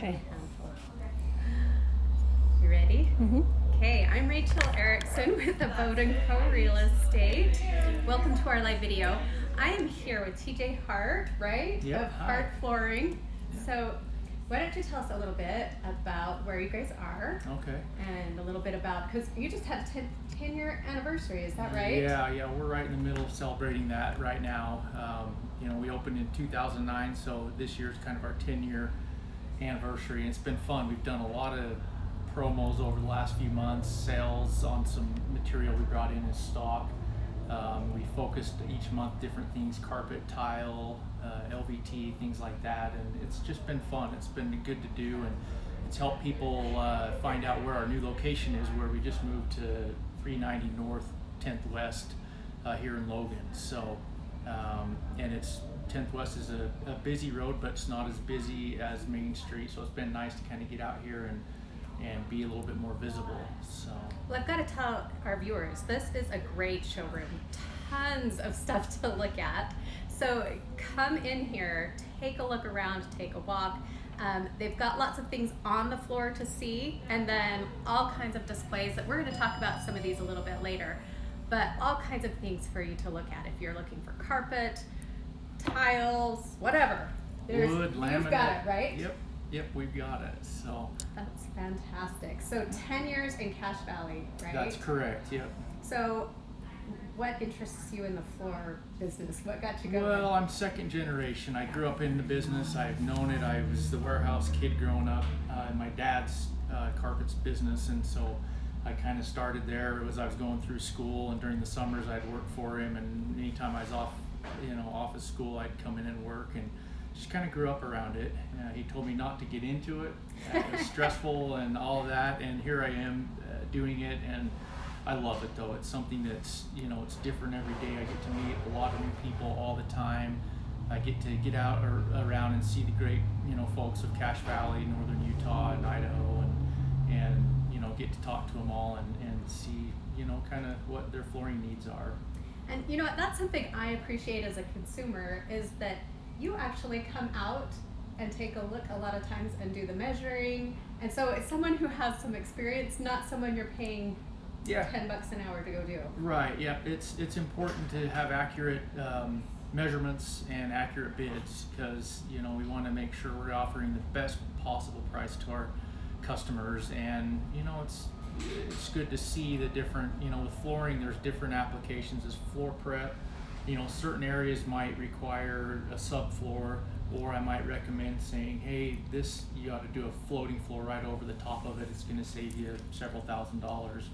Okay. You ready? Mm-hmm. Okay, I'm Rachel Erickson with the Boat & Co. Real Estate. Welcome to our live video. I am here with TJ Hart, right? Yep. Of Hart Flooring. So why don't you tell us a little bit about where you guys are? Okay. And a little bit about, because you just had a 10-year anniversary, is that right? Yeah, we're right in the middle of celebrating that right now. We opened in 2009, so this year's kind of our 10-year anniversary, and it's been fun. We've done a lot of promos over the last few months, sales on some material we brought in as stock. We focused each month different things, carpet, tile, LVT, things like that, and it's just been fun. It's been good to do, and it's helped people find out where our new location is, where we just moved to 390 North, 10th West here in Logan. So, and it's 10th West is a busy road, but it's not as busy as Main Street, so it's been nice to kind of get out here and be a little bit more visible. So, well, I've got to tell our viewers, this is a great showroom. Tons of stuff to look at. So come in here, take a look around, take a walk. They've got lots of things on the floor to see, and then all kinds of displays that we're going to talk about some of these a little bit later, but all kinds of things for you to look at if you're looking for carpet, tiles, whatever. wood, laminate. You've got it, right? Yep, we've got it. So that's fantastic. So 10 years in Cache Valley, right? That's correct. Yep. So what interests you in the floor business? What got you going? Well, I'm second generation. I grew up in the business. I've known it. I was the warehouse kid growing up in my dad's carpets business, and so I kind of started there as I was going through school, and during the summers I'd work for him, and anytime I was off of school, I'd come in and work, and just kind of grew up around it. He told me not to get into it. It was stressful and all of that, and here I am doing it, and I love it though. It's something that's, it's different every day. I get to meet a lot of new people all the time. I get to get out around and see the great, folks of Cache Valley, northern Utah and Idaho, and get to talk to them all and see, kind of what their flooring needs are. And that's something I appreciate as a consumer, is that you actually come out and take a look a lot of times and do the measuring. And so it's someone who has some experience, not someone you're paying $10 an hour to go do. Right. Yeah. It's important to have accurate measurements and accurate bids, because we want to make sure we're offering the best possible price to our customers. And it's good to see the different, with flooring, there's different applications as floor prep. Certain areas might require a subfloor, or I might recommend saying, hey, this, you ought to do a floating floor right over the top of it. It's going to save you several $1,000s.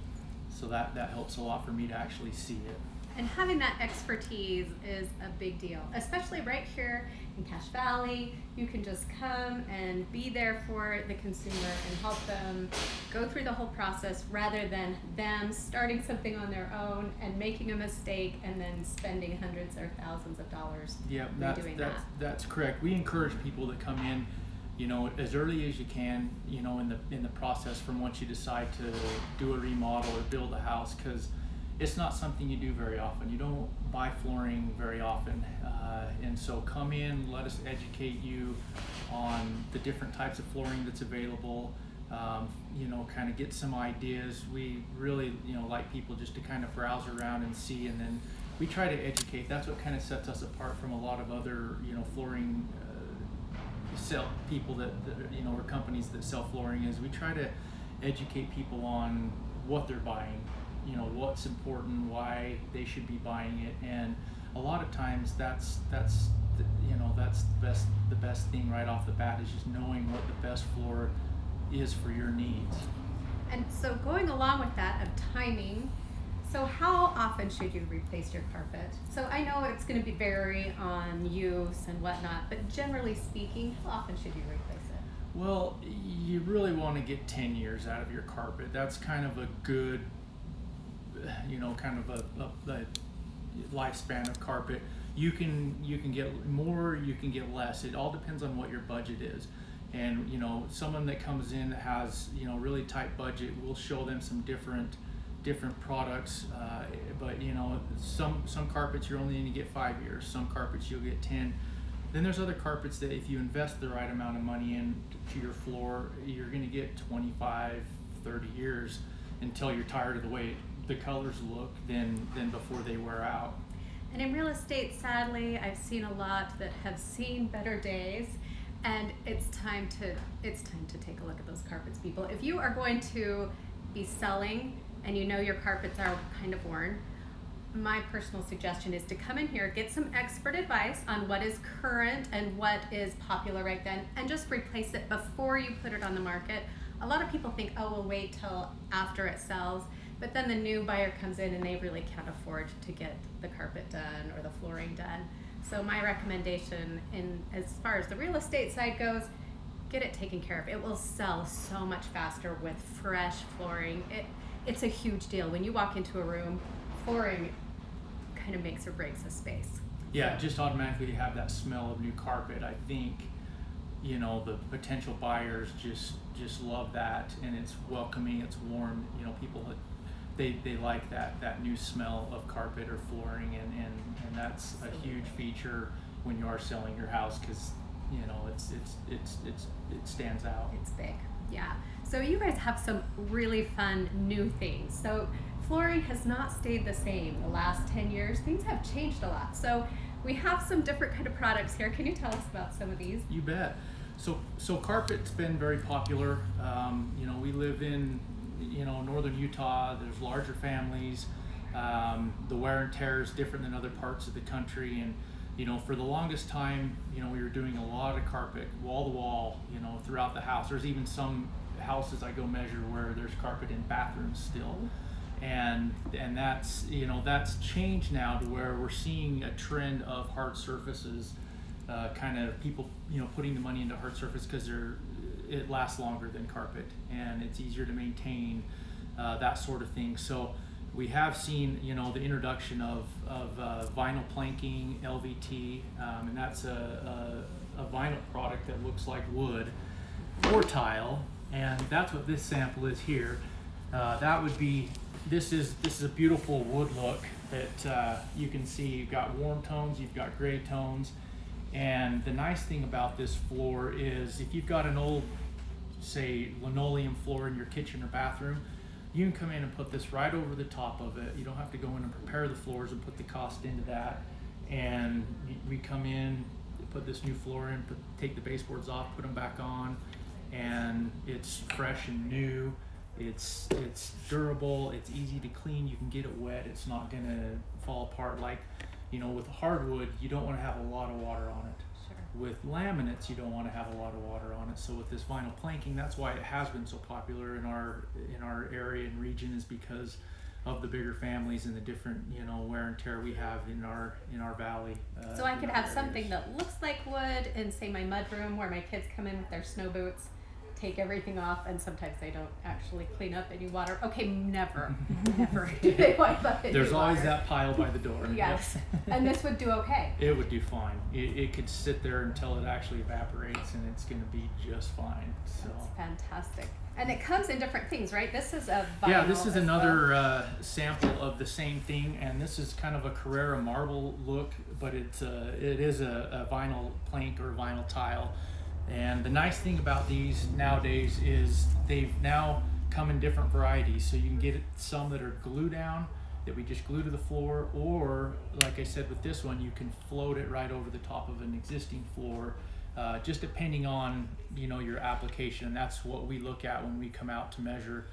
So that helps a lot for me to actually see it. And having that expertise is a big deal, especially right here in Cache Valley. You can just come and be there for the consumer and help them go through the whole process, rather than them starting something on their own and making a mistake and then spending hundreds or thousands of dollars doing that. That's correct. We encourage people to come in, as early as you can, in the process from once you decide to do a remodel or build a house, because it's not something you do very often. You don't buy flooring very often, and so come in, let us educate you on the different types of flooring that's available. Kind of get some ideas. We really, like people just to kind of browse around and see, and then we try to educate. That's what kind of sets us apart from a lot of other, flooring sell people that or companies that sell flooring, is we try to educate people on what they're buying, what's important, why they should be buying it. And a lot of times that's the best thing right off the bat, is just knowing what the best floor is for your needs. And so going along with that of timing, so how often should you replace your carpet? So I know it's going to vary on use and whatnot, but generally speaking, how often should you replace it? Well, you really want to get 10 years out of your carpet. That's kind of a good, kind of a lifespan of carpet. You can get more, you can get less. It all depends on what your budget is. And someone that comes in that has really tight budget, we'll show them some different products, but some carpets you're only going to get 5 years. Some carpets you'll get 10. Then there's other carpets that if you invest the right amount of money into your floor, you're going to get 25, 30 years until you're tired of the way the colors look than before they wear out. And in real estate, sadly, I've seen a lot that have seen better days, and it's time to take a look at those carpets, people. If you are going to be selling and you know your carpets are kind of worn, my personal suggestion is to come in here, get some expert advice on what is current and what is popular right then, and just replace it before you put it on the market. A lot of people think, oh, we'll wait till after it sells, but then the new buyer comes in and they really can't afford to get the carpet done or the flooring done. So my recommendation, as far as the real estate side goes, get it taken care of. It will sell so much faster with fresh flooring. It's a huge deal. When you walk into a room, flooring kind of makes or breaks a space. Yeah, just automatically have that smell of new carpet. I think, you know, the potential buyers just love that, and it's welcoming, it's warm. You know, people, they like that new smell of carpet or flooring, and that's a huge feature when you are selling your house, because, you know, it stands out. It's big, yeah. So you guys have some really fun new things. So flooring has not stayed the same the last 10 years. Things have changed a lot. So we have some different kind of products here. Can you tell us about some of these? You bet. So carpet's been very popular. You know, we live in, you know, northern Utah. There's larger families. The wear and tear is different than other parts of the country, and you know, for the longest time, you know, we were doing a lot of carpet, wall to wall, you know, throughout the house. There's even some houses I go measure where there's carpet in bathrooms still. And that's, you know, that's changed now to where we're seeing a trend of hard surfaces, kind of people, you know, putting the money into hard surface because it lasts longer than carpet and it's easier to maintain, that sort of thing. So we have seen, you know, the introduction of vinyl planking, LVT, and that's a vinyl product that looks like wood or tile, and that's what this sample is here. That would be, this is a beautiful wood look that you can see. You've got warm tones, you've got gray tones, and the nice thing about this floor is if you've got an old, say, linoleum floor in your kitchen or bathroom, you can come in and put this right over the top of it. You don't have to go in and prepare the floors and put the cost into that. And we come in, put this new floor in, take the baseboards off, put them back on, and it's fresh and new. It's durable, it's easy to clean, you can get it wet, it's not gonna fall apart. Like, you know, with hardwood, you don't wanna have a lot of water on it. With laminates, you don't want to have a lot of water on it. So with this vinyl planking, that's why it has been so popular in our area and region, is because of the bigger families and the different, you know, wear and tear we have in our valley. So I could have something that looks like wood in, say, my mudroom where my kids come in with their snow boots, take everything off, and sometimes they don't actually clean up any water. Okay, never do they wipe up any There's always water. that pile by the door. Yes, and this would do okay. It would do fine. It could sit there until it actually evaporates, and it's going to be just fine. So that's fantastic. And it comes in different things, right? This is a vinyl. Yeah, this is another sample of the same thing, and this is kind of a Carrara marble look, but it is a vinyl plank or vinyl tile. And the nice thing about these nowadays is they've now come in different varieties. So you can get some that are glue down, that we just glue to the floor, or like I said with this one, you can float it right over the top of an existing floor, just depending on, you know, your application. That's what we look at when we come out to measure,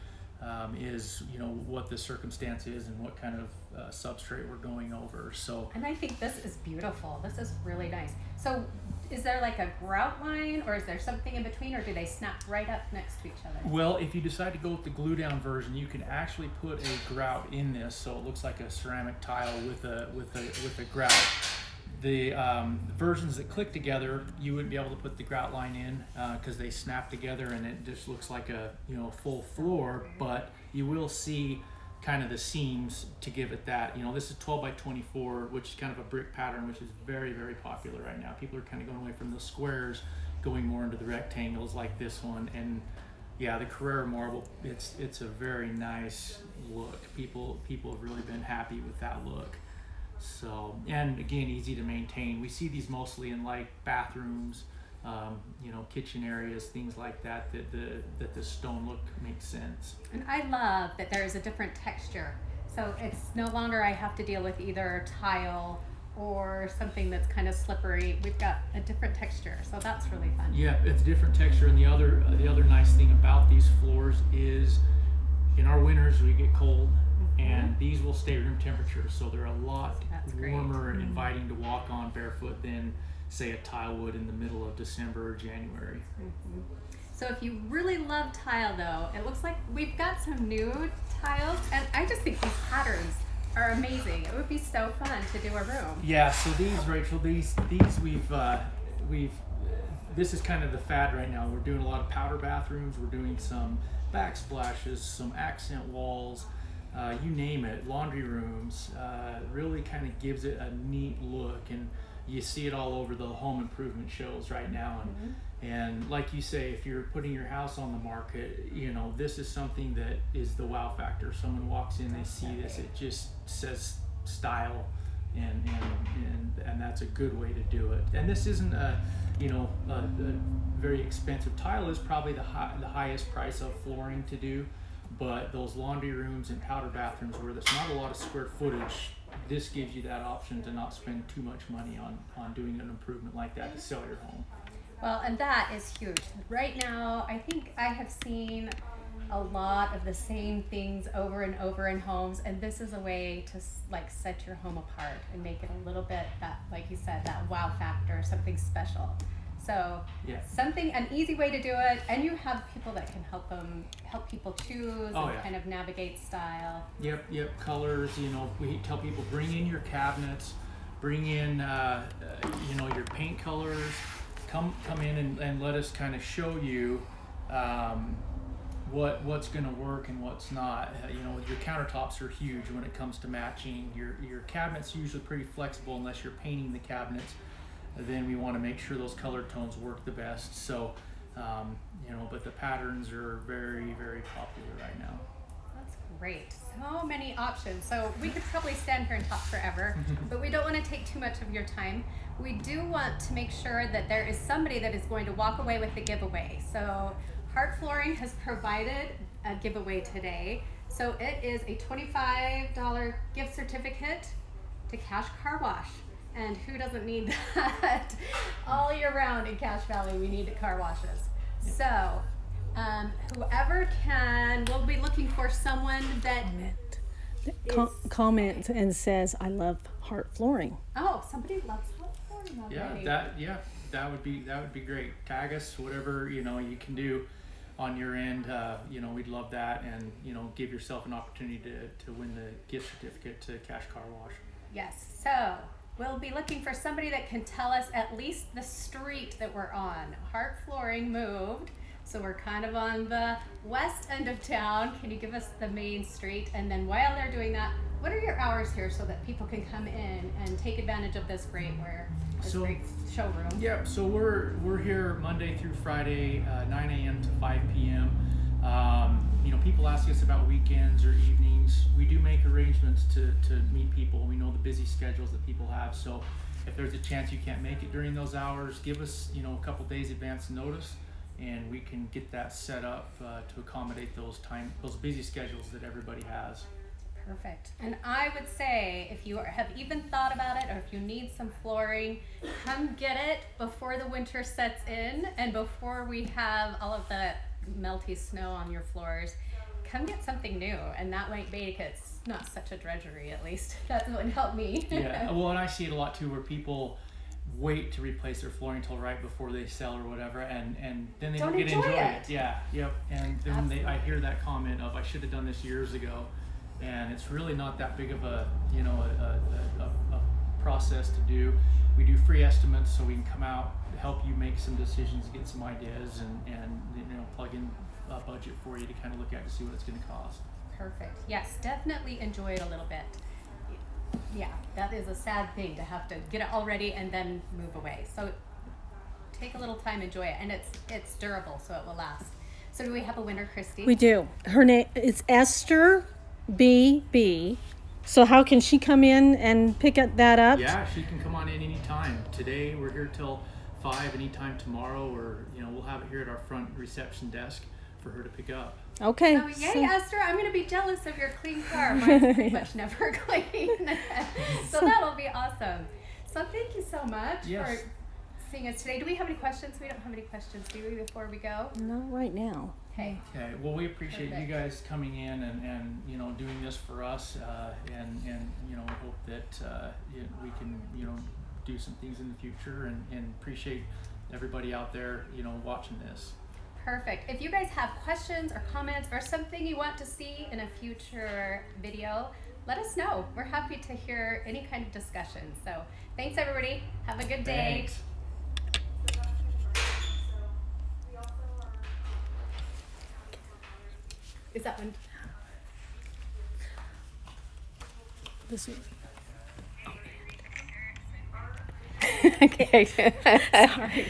is, you know, what the circumstance is and what kind of substrate we're going over. So, and I think this is beautiful. This is really nice. So is there like a grout line, or is there something in between, or do they snap right up next to each other? Well, if you decide to go with the glue down version, you can actually put a grout in this, so it looks like a ceramic tile with a grout. The versions that click together, you wouldn't be able to put the grout line in because they snap together, and it just looks like a, you know, full floor. But you will see kind of the seams to give it that. You know, this is 12 by 24, which is kind of a brick pattern, which is very, very popular right now. People are kind of going away from the squares, going more into the rectangles like this one. And yeah, the Carrara marble, it's a very nice look. People have really been happy with that look. So, and again, easy to maintain. We see these mostly in like bathrooms, kitchen areas, things like that, that the stone look makes sense. And I love that there is a different texture. So it's no longer I have to deal with either tile or something that's kind of slippery. We've got a different texture, so that's really fun. Yeah, it's a different texture, and the other nice thing about these floors is in our winters we get cold, and these will stay room temperature, so they're a lot warmer and inviting to walk on barefoot than say a tile wood in the middle of December or January. So if you really love tile though, it looks like we've got some new tiles, and I just think these patterns are amazing. It would be so fun to do a room. Yeah, so these, Rachel, these we've this is kind of the fad right now. We're doing a lot of powder bathrooms, we're doing some backsplashes, some accent walls, you name it, laundry rooms. Really kind of gives it a neat look, and you see it all over the home improvement shows right now. And like you say, if you're putting your house on the market, this is something that is the wow factor. Someone walks in, they see this, it just says style, and that's a good way to do it. And this isn't a very expensive. Tile is probably the highest price of flooring to do, but those laundry rooms and powder bathrooms where there's not a lot of square footage, this gives you that option to not spend too much money on doing an improvement like that to sell your home. Well, and that is huge. Right now, I think I have seen a lot of the same things over and over in homes, and this is a way to set your home apart and make it a little bit that, like you said, that wow factor, something special. So an easy way to do it, and you have people that can help people choose kind of navigate style. Yep, colors. We tell people bring in your cabinets, bring in your paint colors. Come in and let us kind of show you what's going to work and what's not. Your countertops are huge when it comes to matching. Your cabinets are usually pretty flexible unless you're painting the cabinets. Then we want to make sure those color tones work the best. So, but the patterns are very, very popular right now. That's great. So many options. So we could probably stand here and talk forever, but we don't want to take too much of your time. We do want to make sure that there is somebody that is going to walk away with the giveaway. So Hart Flooring has provided a giveaway today. So it is a $25 gift certificate to Cash Car Wash. And who doesn't need that? All year round in Cache Valley, we need car washes. So whoever can, we'll be looking for someone that comments and says, I love Hart Flooring. Oh, somebody loves Hart Flooring already. That would be great. Tag us, whatever you can do on your end. We'd love that, and give yourself an opportunity to win the gift certificate to Cash Car Wash. Yes. So we'll be looking for somebody that can tell us at least the street that we're on. Hart Flooring moved, so we're kind of on the west end of town. Can you give us the main street? And then while they're doing that, what are your hours here so that people can come in and take advantage of this great showroom? Yep. So we're here Monday through Friday, 9 a.m. to 5 p.m. People ask us about weekends or evenings. We do make arrangements to meet people. We know the busy schedules that people have. So if there's a chance you can't make it during those hours, give us a couple days advance notice, and we can get that set up to accommodate those busy schedules that everybody has. Perfect. And I would say if you have even thought about it, or if you need some flooring, come get it before the winter sets in and before we have all of the melty snow on your floors. Come get something new, and that might make it not such a drudgery. At least that's what helped me. Yeah. Well, and I see it a lot too, where people wait to replace their flooring until right before they sell or whatever, and then they don't get to enjoy it. Yeah. Yep. And then I hear that comment of, I should have done this years ago, and it's really not that big of a process to do. We do free estimates, so we can come out, help you make some decisions, get some ideas, and plug in a budget for you to kind of look at to see what it's going to cost. Perfect. Yes, definitely enjoy it a little bit. Yeah, that is a sad thing to have to get it all ready and then move away. So take a little time, enjoy it, and it's durable, so it will last. So do we have a winner, Christy? We do. Her name is Esther BB, So how can she come in and pick that up? Yeah, she can come on in anytime. Today we're here till 5. Anytime tomorrow, or we'll have it here at our front reception desk for her to pick up. Okay. Oh, yay, Esther. I'm going to be jealous of your clean car. Mine's pretty much never clean. So that'll be awesome. So thank you so much Yes. for seeing us today. Do we have any questions? We don't have any questions, do we, before we go? Not right now. Okay. Okay. Well, we appreciate Perfect. you guys coming in and doing this for us, and we hope that we can do some things in the future, and appreciate everybody out there watching this. Perfect. If you guys have questions or comments or something you want to see in a future video, let us know. We're happy to hear any kind of discussion. So thanks, everybody. Have a good day. Thanks. Is that one? This is. Okay. Sorry.